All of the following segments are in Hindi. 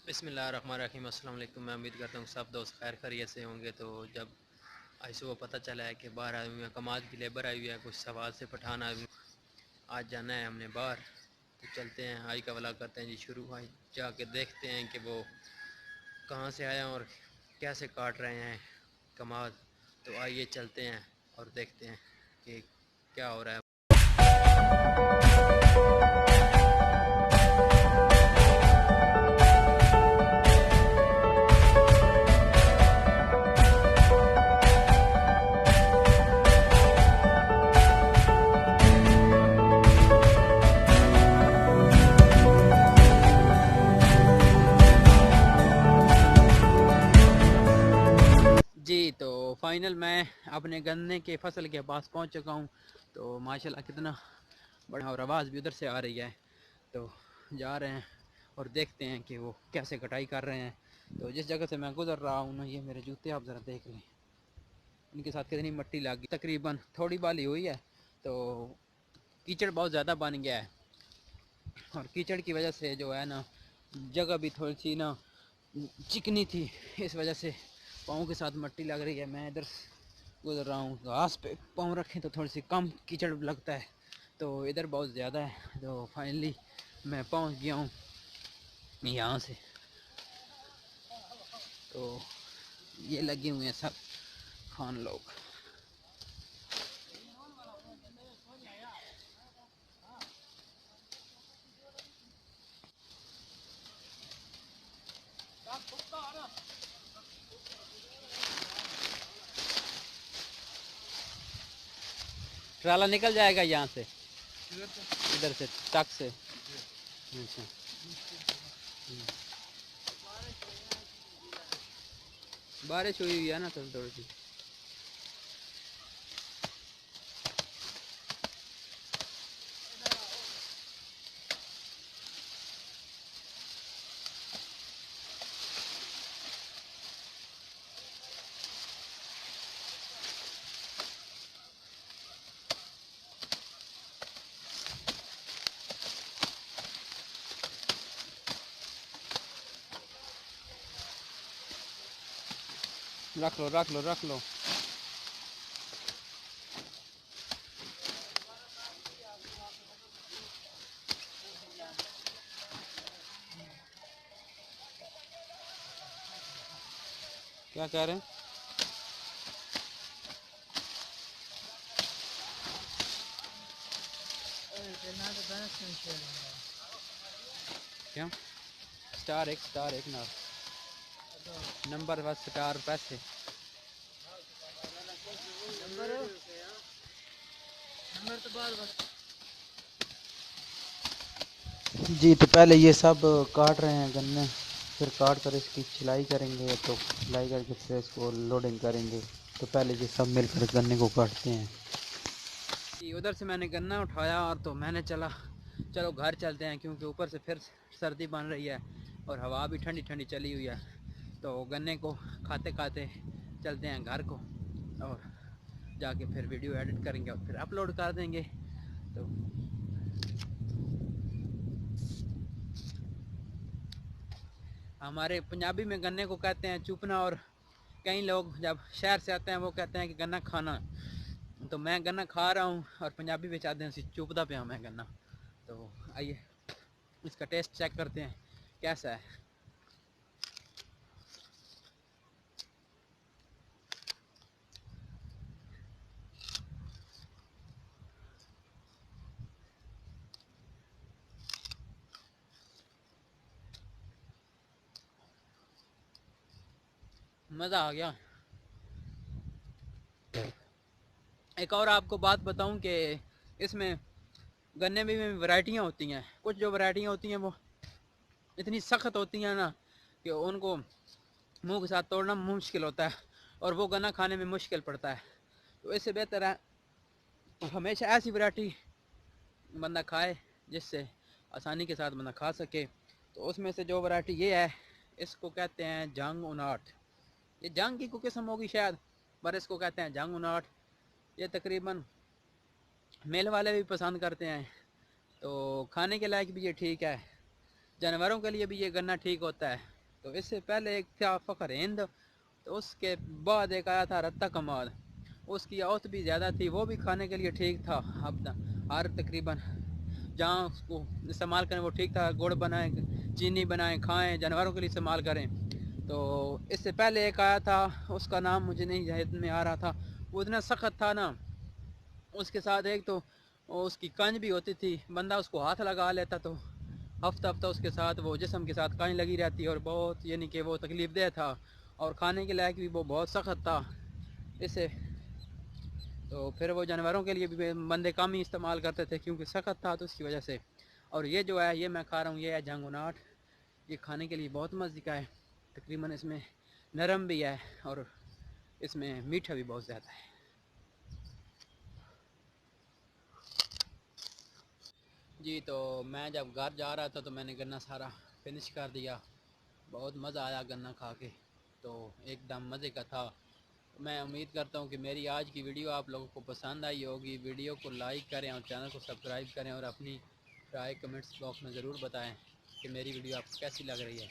बिस्मिल्लाहिर्रहमानिर्रहीम। अस्सलाम वालेकुम। मैं उम्मीद करता हूँ सब दोस्त खैर खैरियत से होंगे। तो जब आज सुबह पता चला है कि बाहर आए हुए हैं, कमाद की लेबर आई हुई है, कुछ सवाल से पठान आए हुए हैं, आज जाना है हमने बाहर। तो चलते हैं, आई का वला करते हैं जी शुरू। आई जाके देखते हैं कि वो कहाँ से आए हैं और कैसे काट रहे हैं कमाद। तो आइए चलते हैं और देखते हैं कि क्या हो रहा है। जी तो फाइनल मैं अपने गन्ने के फसल के पास पहुंच चुका हूं। तो माशाल्लाह कितना बड़ा, और आवाज़ भी उधर से आ रही है। तो जा रहे हैं और देखते हैं कि वो कैसे कटाई कर रहे हैं। तो जिस जगह से मैं गुजर रहा हूँ ना, ये मेरे जूते आप ज़रा देख लें, इनके साथ कितनी मिट्टी लगी। तकरीबन थोड़ी बाली हुई है तो कीचड़ बहुत ज़्यादा बन गया है, और कीचड़ की वजह से जो है ना, जगह भी थोड़ी सी ना चिकनी थी, इस वजह से पाँव के साथ मिट्टी लग रही है। मैं इधर गुजर रहा हूँ, घास पे पाँव रखें तो थोड़ी सी कम कीचड़ लगता है, तो इधर बहुत ज़्यादा है। तो फाइनली मैं पहुँच गया हूँ यहाँ से। तो ये लगे हुए हैं सब खान लोग। ट्राला निकल जाएगा यहाँ से, इधर से ट्रक से। अच्छा, बारिश हुई हुई है ना थोड़ी थोड़ी सी। रख लो रख लो रख लो। क्या कह रहे हैं? क्या स्टार एक ना नंबर बस स्टार पैसे नंबर तो बाद बस। जी तो पहले ये सब काट रहे हैं गन्ने, फिर काट कर इसकी छिलाई करेंगे। तो छिलाई करके फिर इसको लोडिंग करेंगे। तो पहले ये सब मिलकर गन्ने को काटते हैं। उधर से मैंने गन्ना उठाया और तो मैंने चलो घर चलते हैं, क्योंकि ऊपर से फिर सर्दी बन रही है और हवा भी ठंडी ठंडी चली हुई है। तो गन्ने को खाते खाते चलते हैं घर को, और जाके फिर वीडियो एडिट करेंगे और फिर अपलोड कर देंगे। तो हमारे पंजाबी में गन्ने को कहते हैं चुपना, और कई लोग जब शहर से आते हैं वो कहते हैं कि गन्ना खाना। तो मैं गन्ना खा रहा हूँ और पंजाबी में चाहते हैं चुपदा पे मैं गन्ना। तो आइए इसका टेस्ट चेक करते हैं कैसा है। मज़ा आ गया। एक और आपको बात बताऊं कि इसमें गन्ने में भी वैरायटियाँ होती हैं। कुछ जो वैरायटियाँ होती हैं वो इतनी सख्त होती हैं ना कि उनको मुंह के साथ तोड़ना मुश्किल होता है, और वो गन्ना खाने में मुश्किल पड़ता है। तो इससे बेहतर है हमेशा ऐसी वैरायटी बंदा खाए जिससे आसानी के साथ बंदा खा सके। तो उसमें से जो वैरायटी ये है, इसको कहते हैं जंग उनाट। ये जंग की कोई किस्म होगी शायद, पर इसको कहते हैं जंग उनाट। ये तकरीबन मेल वाले भी पसंद करते हैं, तो खाने के लायक भी ये ठीक है। जानवरों के लिए भी ये गन्ना ठीक होता है। तो इससे पहले एक था फ़ख्र हिंद, तो उसके बाद एक आया था रत्ता कमाल। उसकी औत भी ज़्यादा थी, वो भी खाने के लिए ठीक था। अब हर तकरीबन जहाँ उसको इस्तेमाल करें वो ठीक था, गुड़ बनाएं, चीनी बनाएं, खाएं, जानवरों के लिए इस्तेमाल करें। तो इससे पहले एक आया था, उसका नाम मुझे नहीं याद में आ रहा था, वो इतना सख्त था ना। उसके साथ एक तो उसकी कंज भी होती थी, बंदा उसको हाथ लगा लेता तो हफ्ता हफ्ता उसके साथ वो जिस्म के साथ कंज लगी रहती, और बहुत यानी कि वो तकलीफ दह था, और खाने के लायक भी वो बहुत सख्त था। इससे तो फिर वो जानवरों के लिए भी बंदे कम ही इस्तेमाल करते थे, क्योंकि सख्त था तो उसकी वजह से। और ये जो है, ये मैं खा रहा हूँ, ये है झंगुनाट। ये खाने के लिए बहुत मज़े का है, तकरीबन इसमें नरम भी है और इसमें मीठा भी बहुत ज़्यादा है। जी, तो मैं जब घर जा रहा था तो मैंने गन्ना सारा फिनिश कर दिया। बहुत मज़ा आया गन्ना खा के, तो एकदम मज़े का था। मैं उम्मीद करता हूँ कि मेरी आज की वीडियो आप लोगों को पसंद आई होगी। वीडियो को लाइक करें और चैनल को सब्सक्राइब करें, और अपनी राय कमेंट्स बॉक्स में ज़रूर बताएं कि मेरी वीडियो आपको कैसी लग रही है।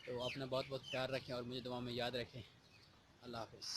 तो अपना बहुत बहुत ख्याल रखें और मुझे दुआ में याद रखें। अल्लाह हाफ़िज़।